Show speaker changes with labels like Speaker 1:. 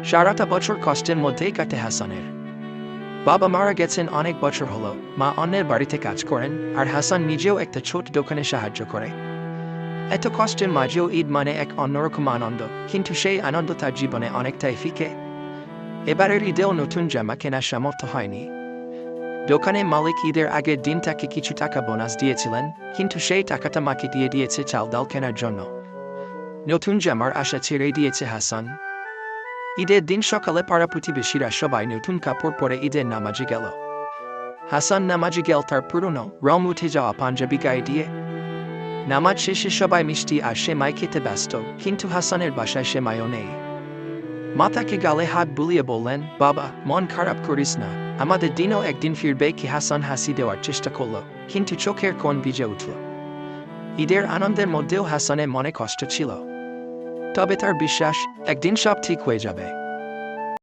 Speaker 1: সারাটা বছর কষ্টের মধ্যেই কাটে হাসানের। বাবা মারা গেছেন অনেক বছর হলো, মা অন্যের বাড়িতে কাজ করেন, আর হাসান নিজেও একটা ছোট দোকানে সাহায্য করে। এত কষ্টের মাঝেও ঈদ মানে এক অন্যরকম আনন্দ, কিন্তু সেই আনন্দ তার জীবনে অনেকটাই ফিকে। এবারের ঈদেও নতুন জামা কেনার সামর্থ্য হয়নি। দোকানে মালিক ঈদের আগের দিন তাকে কিছু টাকা বোনাস দিয়েছিলেন, কিন্তু সেই টাকাটা মাকে দিয়ে দিয়েছে চাল ডাল কেনার জন্য। নতুন জামার আশা ছেড়ে দিয়েছে হাসান। ঈদের দিন সকালে পাড়া প্রতিবেশীরা সবাই নতুন কাপড় পরে ঈদের নামাজে গেল। হাসান নামাজে গেল তার পুরনো রং উঠে যাওয়া পাঞ্জাবি গায়ে দিয়ে। নামাজ শেষে সবাই মিষ্টি আর সেমাই খেতে ব্যস্ত, কিন্তু হাসানের বাসায় সেমাইও নেই। মা তাকে গালে হাত বুলিয়ে বললেন, বাবা, মন খারাপ করিস না, আমাদের দিনও একদিন ফিরবে। কি হাসান হাসি দেওয়ার চেষ্টা করল, কিন্তু চোখের কোণ ভিজে উঠল। ঈদের আনন্দের মধ্যেও হাসানের মনে কষ্ট ছিল, তবে তার বিশ্বাস একদিন সব ঠিক হয়ে যাবে।